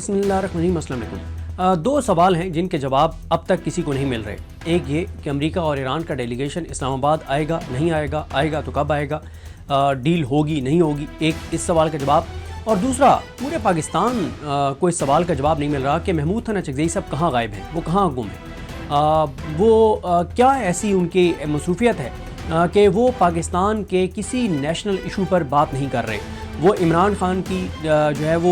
बिस्मिल्लाहिर्रहमानिर्रहीम। अस्सलाम वालेकुम। दो सवाल हैं जिनके जवाब अब तक किसी को नहीं मिल रहे। एक ये कि अमेरिका और ईरान का डेलीगेशन इस्लामाबाद आएगा नहीं आएगा, आएगा तो कब आएगा, डील होगी नहीं होगी, एक इस सवाल का जवाब। और दूसरा, पूरे पाकिस्तान को इस सवाल का जवाब नहीं मिल रहा कि महमूद खान चकज़ई साहब कहाँ गायब हैं, वो कहाँ गुम हैं, वो क्या ऐसी उनकी मसरूफियत है कि वो पाकिस्तान के किसी नेशनल इशू पर बात नहीं कर रहे। वो इमरान खान की जो है वो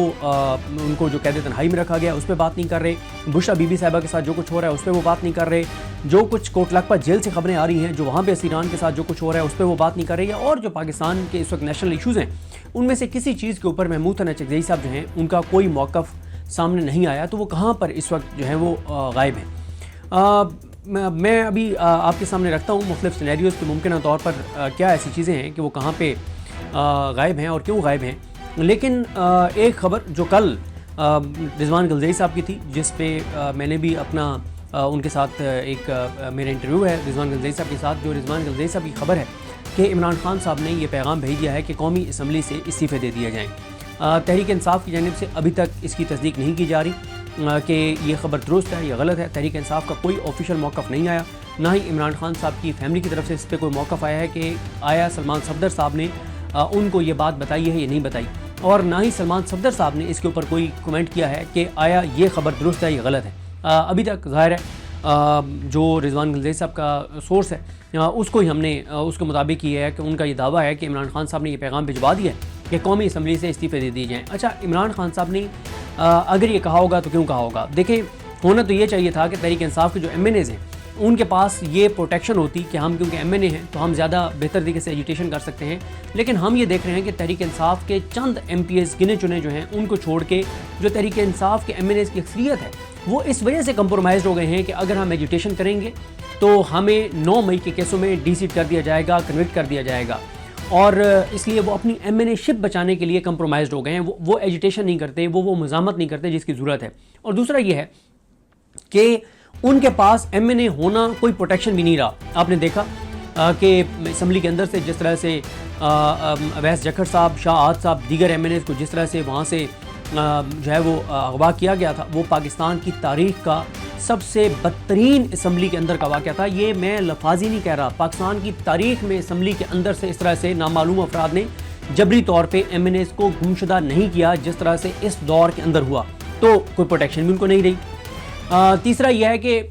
उनको जो कैद तन्हाई में रखा गया उस पर बात नहीं कर रहे, बुशरा बीबी साहिबा के साथ जो कुछ हो रहा है उस पर वो बात नहीं कर रहे, जो कुछ कोटलखपत जेल से खबरें आ रही हैं जो वहाँ पे ईरान के साथ जो कुछ हो रहा है उस पर वो बात नहीं कर रही है, और जो पाकिस्तान के इस वक्त नेशनल इशूज़ हैं उनमें से किसी चीज़ के ऊपर महमूद खान चकज़ई साहब जो हैं उनका कोई मौक़िफ़ सामने नहीं आया। तो वो कहाँ पर इस वक्त जो है वो गायब हैं। मैं अभी आपके सामने रखता हूँ मुख्तलिफ़ सिनेरियोज़ के मुमकिन तौर पर क्या ऐसी चीज़ें हैं कि वो कहाँ पे गायब हैं और क्यों गायब हैं। लेकिन एक खबर जो कल रिजवान गलज़ई साहब की थी, जिस पे मैंने भी अपना उनके साथ एक मेरा इंटरव्यू है रिजवान गलज़ई साहब के साथ, जो रिजवान गलज़ई साहब की खबर है कि इमरान खान साहब ने ये पैगाम भेज दिया है कि कौमी असम्बली से इस्तीफ़े दे दिए जाएँ। तहरीक इंसाफ की जानिब से अभी तक इसकी तस्दीक नहीं की जा रही कि ये खबर दुरुस्त है या गलत है। तहरीक इंसाफ का कोई ऑफिशियल मौक़िफ़ नहीं आया, ना ही इमरान खान साहब की फैमिली की तरफ से इस पर कोई मौक़िफ़ आया है कि आया सलमान सफदर साहब ने उनको ये बात बताई है या नहीं बताई, और ना ही सलमान सफदर साहब ने इसके ऊपर कोई कमेंट किया है कि आया ये खबर दुरुस्त है या गलत है। अभी तक ज़ाहिर है जो रिजवान गलज़ई साहब का सोर्स है उसको ही हमने उसके मुताबिक ये है कि उनका ये दावा है कि इमरान खान साहब ने ये पैगाम भिजवा दिया है कि कौमी असम्बली से इस्तीफ़े दे दिए जाएँ। अच्छा, इमरान खान साहब ने अगर ये कहा होगा तो क्यों कहा होगा? देखिए, होना तो ये चाहिए था कि तहरीक इंसाफ के जो MNAs हैं उनके पास ये प्रोटेक्शन होती कि हम क्योंकि MNA हैं तो हम ज़्यादा बेहतर तरीके से एजुटेशन कर सकते हैं। लेकिन हम ये देख रहे हैं कि तहरीक इंसाफ के चंद MPs गिने चुने जो हैं उनको छोड़ के जो तहरीक इंसाफ के MNAs की अक्सरियत है वो इस वजह से कंप्रोमाइज़ हो गए हैं कि अगर हम एजुटेशन करेंगे तो हमें 9 मई के केसों में डीसीट कर दिया जाएगा, कन्विक्ट कर दिया जाएगा, और इसलिए वो अपनी MNA शिप बचाने के लिए कंप्रोमाइज़ हो गए हैं। वो एजुटेशन नहीं करते, वो मज़ामत नहीं करते जिसकी ज़रूरत है। और दूसरा ये है कि उनके पास MNA होना कोई प्रोटेक्शन भी नहीं रहा। आपने देखा कि असम्बली के अंदर से जिस तरह से अवैस जखर साहब, शाह आद साहब, दीगर MNAs को जिस तरह से वहाँ से जो है वो अगवा किया गया था, वो पाकिस्तान की तारीख़ का सबसे बदतरीन असम्बली के अंदर का वाक़या था। ये मैं लफाजी नहीं कह रहा, पाकिस्तान की तारीख़ में असम्बली के अंदर से इस तरह से नामालूम अफराद ने जबरी तौर पे MNAs को गुमशुदा नहीं किया जिस तरह से इस दौर के अंदर हुआ, तो कोई प्रोटेक्शन भी उनको नहीं रही। तीसरा यह है कि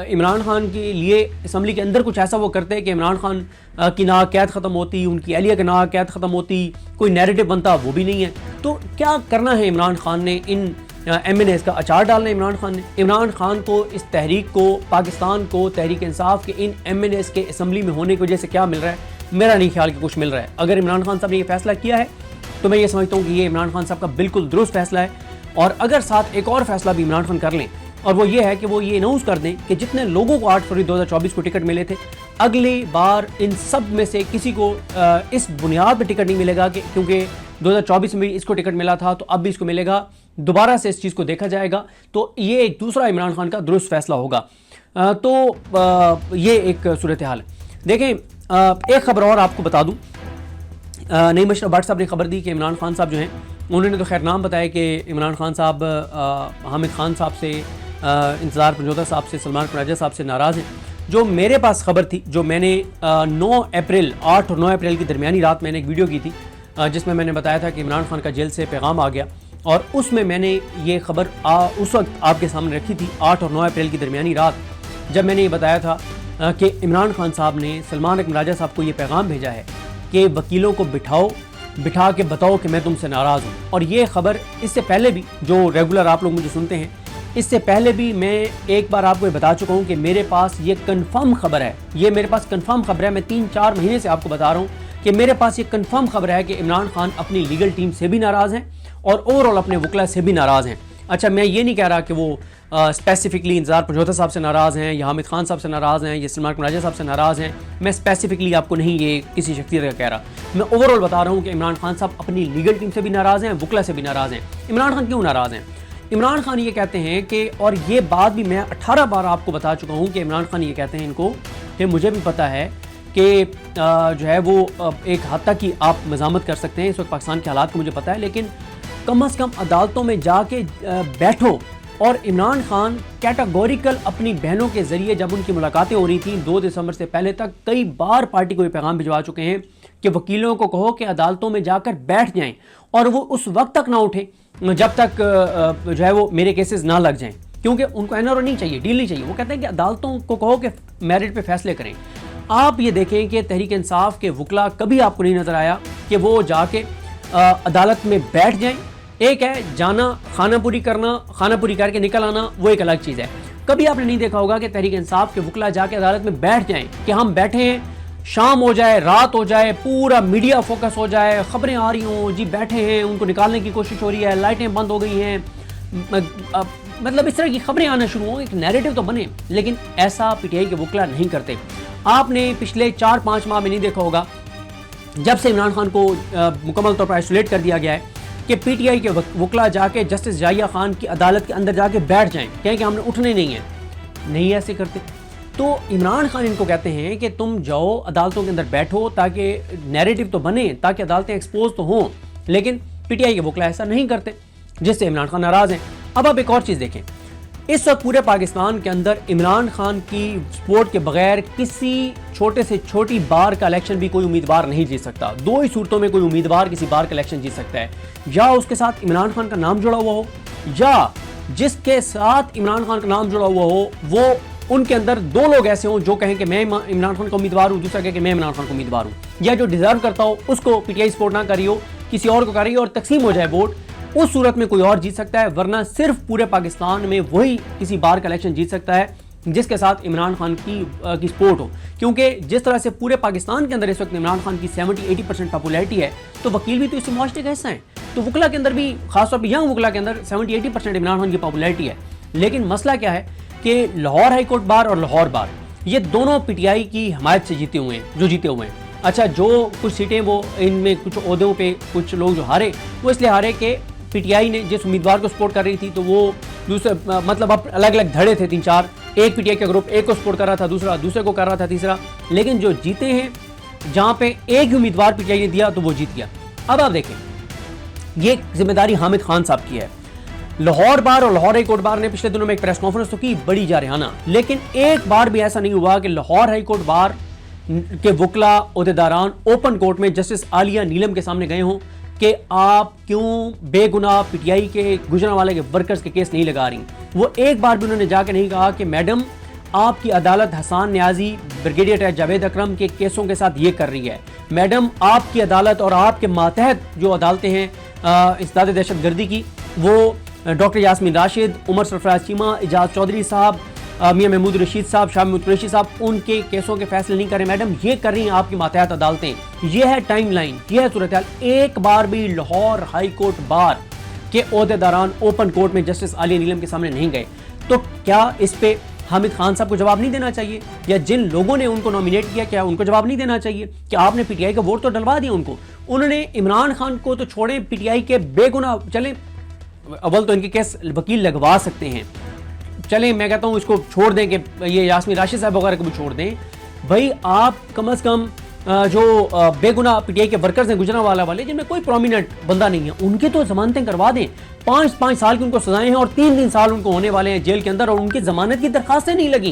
इमरान खान के लिए असम्बली के अंदर कुछ ऐसा वो करते हैं कि इमरान खान की ना कैद ख़त्म होती, उनकी अहलिया की ना कैद ख़त्म होती, कोई नैरेटिव बनता, वो भी नहीं है। तो क्या करना है इमरान खान ने? इन MNAs का अचार डालना है इमरान खान ने। इमरान खान को इस तहरीक को, पाकिस्तान को, तहरीक इंसाफ के इन MNAs के असम्बली में होने की वजह से क्या मिल रहा है? मेरा नहीं ख्याल कि कुछ मिल रहा है। अगर इमरान खान साहब ने ये फैसला किया है तो मैं ये समझता हूँ कि ये इमरान खान साहब का बिल्कुल दुरुस्त फैसला है। और अगर साथ एक और फैसला भी इमरान खान कर लें, और वो ये है कि वो ये अनाउंस कर दें कि जितने लोगों को 8 फरवरी 2024 को टिकट मिले थे, अगली बार इन सब में से किसी को इस बुनियाद पर टिकट नहीं मिलेगा कि क्योंकि 2024 में भी इसको टिकट मिला था तो अब भी इसको मिलेगा, दोबारा से इस चीज़ को देखा जाएगा। तो ये एक दूसरा इमरान खान का दुरुस्त फैसला होगा। तो ये एक सूरत हाल है। देखें, एक खबर और आपको बता दूँ, नईम अशरफ भट्ट साहब ने खबर दी कि इमरान खान साहब जो हैं उन्होंने तो खैर नाम बताया कि इमरान खान साहब हामिद खान साहब से, इंतज़ार पंजोता साहब से, सलमान राजा साहब से नाराज़ हैं। जो मेरे पास खबर थी, जो मैंने 8 और 9 अप्रैल की दरमियानी रात मैंने एक वीडियो की थी जिसमें मैंने बताया था कि इमरान खान का जेल से पैगाम आ गया, और उसमें मैंने ये खबर उस वक्त आपके सामने रखी थी 8 और 9 अप्रैल की दरमियानी रात, जब मैंने ये बताया था कि इमरान खान साहब ने सलमान राजा साहब को ये पैगाम भेजा है कि वकीलों को बिठा के बताओ कि मैं तुमसे नाराज़ हूँ। और ये खबर इससे पहले भी, जो रेगुलर आप लोग मुझे सुनते हैं, इससे पहले भी मैं एक बार आपको बता चुका हूँ कि मेरे पास ये कंफर्म खबर है, ये मेरे पास कंफर्म खबर है। मैं 3-4 महीने से आपको बता रहा हूँ कि मेरे पास ये कंफर्म खबर है कि इमरान खान अपनी लीगल टीम से भी नाराज़ हैं और ओवरऑल अपने वकला से भी नाराज़ हैं। अच्छा, मैं ये नहीं कह रहा कि वो स्पेसिफिकली इंतज़ार पंजोता साहब से नाराज़ हैं या हामिद खान साहब से नाराज़ हैं या सलमान राजा साहब से नाराज़ हैं। मैं स्पेसिफिकली आपको नहीं ये किसी शख्सियत का कह रहा, मैं ओवरऑल बता रहा हूँ कि इमरान खान साहब अपनी लीगल टीम से भी नाराज़ हैं, वकला से भी नाराज़ हैं। इमरान खान क्यों नाराज़ हैं? इमरान खान ये कहते हैं कि, और ये बात भी मैं 18 बार आपको बता चुका हूँ कि इमरान खान ये कहते हैं इनको कि मुझे भी पता है कि जो है वो एक हद तक ही आप मज़ामत कर सकते हैं, इस वक्त पाकिस्तान के हालात को मुझे पता है, लेकिन کم از کم عدالتوں میں جا کے بیٹھو. اور عمران خان کیٹاگوریکل اپنی بہنوں کے ذریعے جب ان کی ملاقاتیں ہو رہی تھیں 2 دسمبر سے پہلے تک کئی بار پارٹی کو یہ پیغام بھجوا چکے ہیں کہ وکیلوں کو کہو کہ عدالتوں میں جا کر بیٹھ جائیں اور وہ اس وقت تک نہ اٹھیں جب تک جو ہے وہ میرے کیسز نہ لگ جائیں, کیونکہ ان کو NRO نہیں چاہیے, ڈیل نہیں چاہیے. وہ کہتے ہیں کہ عدالتوں کو کہو کہ میرٹ پہ فیصلے کریں. آپ یہ دیکھیں کہ تحریک انصاف کے وکلا کبھی آپ کو نہیں نظر آیا کہ وہ جا کے عدالت میں بیٹھ جائیں. ایک ہے جانا, خانہ پوری کرنا, خانہ پوری کر کے نکل آنا, وہ ایک الگ چیز ہے. کبھی آپ نے نہیں دیکھا ہوگا کہ تحریک انصاف کے وکلا جا کے عدالت میں بیٹھ جائیں کہ ہم بیٹھے ہیں, شام ہو جائے, رات ہو جائے, پورا میڈیا فوکس ہو جائے, خبریں آ رہی ہوں, جی بیٹھے ہیں, ان کو نکالنے کی کوشش ہو رہی ہے, لائٹیں بند ہو گئی ہیں, مطلب اس طرح کی خبریں آنا شروع ہوں, ایک نیریٹو تو بنے. لیکن ایسا PTI کے وکلا نہیں کرتے. آپ نے پچھلے 4-5 ماہ میں نہیں دیکھا ہوگا جب سے عمران خان کو مکمل طور پر آئسولیٹ کر دیا گیا ہے کہ PTI کے وکلا جا کے جسٹس جائیہ خان کی عدالت کے اندر جا کے بیٹھ جائیں, کہیں کہ ہم نے اٹھنے نہیں ایسے کرتے. تو عمران خان ان کو کہتے ہیں کہ تم جاؤ عدالتوں کے اندر بیٹھو تاکہ نیریٹو تو بنے, تاکہ عدالتیں ایکسپوز تو ہوں. لیکن PTI کے وکلا ایسا نہیں کرتے, جس سے عمران خان ناراض ہیں. اب آپ ایک اور چیز دیکھیں, اس وقت پورے پاکستان کے اندر عمران خان کی سپورٹ کے بغیر کسی چھوٹے سے چھوٹی بار کا الیکشن بھی کوئی امیدوار نہیں جیت سکتا. 2 ہی صورتوں میں کوئی امیدوار کسی بار کا الیکشن جیت سکتا ہے, یا اس کے ساتھ عمران خان کا نام جڑا ہوا ہو, یا جس کے ساتھ عمران خان کا نام جڑا ہوا ہو وہ ان کے اندر 2 لوگ ایسے ہوں جو کہیں کہ میں عمران خان کا امیدوار ہوں, دوسرا کہے کہ میں عمران خان کا امیدوار ہوں, یا جو ڈیزرو کرتا ہو اس کو PTI سپورٹ نہ کری ہو, کسی اور کو کر رہی ہو اور تقسیم ہو جائے ووٹ. اس صورت میں کوئی اور جیت سکتا ہے, ورنہ صرف پورے پاکستان میں وہی کسی بار کا الیکشن جیت سکتا ہے جس کے ساتھ عمران خان کی سپورٹ ہو. کیونکہ جس طرح سے پورے پاکستان کے اندر اس وقت عمران خان کی 70-80% پاپولیرٹی ہے, تو وکیل بھی تو اس معاشرے کا حصہ ہیں. تو وکلا کے اندر بھی, خاص طور پہ ینگ وکلا کے اندر 70-80% عمران خان کی پاپولیرٹی ہے. لیکن مسئلہ کیا ہے کہ لاہور ہائی کورٹ بار اور لاہور بار یہ دونوں PTI کی حمایت سے جیتے ہوئے ہیں. اچھا, جو کچھ سیٹیں وہ ان میں کچھ عہدوں پہ کچھ لوگ جو ہارے, وہ اس لیے ہارے کہ PTI نے جس امیدوار کو سپورٹ کر رہی تھی تو وہ دوسرے, مطلب اب الگ الگ دھڑے تھے 3-4, ایک PTI کا گروپ ایک کو سپورٹ کر رہا تھا, دوسرا دوسرے کو کر رہا تھا, تیسرا. لیکن جو جیتے ہیں جہاں پہ ایک ہی امیدوار PTI نے دیا تو وہ جیت گیا. اب آپ دیکھیں, یہ ذمہ داری حامد خان صاحب کی ہے. لاہور بار اور لاہور ہائی کورٹ بار نے پچھلے دنوں میں ایک پریس کانفرنس تو کی بڑی جارحانہ, لیکن ایک بار بھی ایسا نہیں ہوا کہ لاہور ہائی کورٹ بار کے وکلا عہدیداران اوپن کورٹ میں جسٹس عالیہ نیلم کے سامنے گئے ہوں کہ آپ کیوں بے گناہ PTI کے گجرانوالے کے ورکرز کے کیس نہیں لگا رہی. وہ ایک بار بھی انہوں نے جا کے نہیں کہا کہ میڈم آپ کی عدالت حسان نیازی, بریگیڈیئر جاوید اکرم کے کیسوں کے ساتھ یہ کر رہی ہے, میڈم آپ کی عدالت اور آپ کے ماتحت جو عدالتیں ہیں اسداد دہشت گردی کی, وہ ڈاکٹر یاسمین راشد, عمر سرفراز چیمہ, اعجاز چودھری صاحب, میاں محمود رشید صاحب, شاہ محمود قریشی صاحب, ان کے کیسوں کے فیصلے نہیں کر رہے میڈم, یہ کر رہی ہیں آپ کی ماتحت عدالتیں. یہ ہے ٹائم لائن, یہ ہے صورتحال. ایک بار بھی لاہور ہائی کورٹ بار کے عہدیداران اوپن کورٹ میں جسٹس عالیہ نیلم کے سامنے نہیں گئے. تو کیا اس پہ حامد خان صاحب کو جواب نہیں دینا چاہیے, یا جن لوگوں نے ان کو نامینیٹ کیا کیا ان کو جواب نہیں دینا چاہیے کہ آپ نے PTI کا ووٹ تو ڈلوا دیا ان کو. انہوں نے عمران خان کو تو چھوڑیں, PTI کے بے گناہ, چلیں اول تو ان کے کیس وکیل لگوا سکتے ہیں, چلیں میں کہتا ہوں اس کو چھوڑ دیں کہ یہ یاسمین راشد صاحب وغیرہ کو بھی چھوڑ دیں. بھائی آپ کم از کم جو بے گناہ PTI کے ورکرز ہیں گجرانوالہ والے, جن میں کوئی پرومیننٹ بندہ نہیں ہے, ان کی تو ضمانتیں کروا دیں. 5 سال کی ان کو سزائیں ہیں اور 3 سال ان کو ہونے والے ہیں جیل کے اندر, اور ان کی ضمانت کی درخواستیں نہیں لگیں.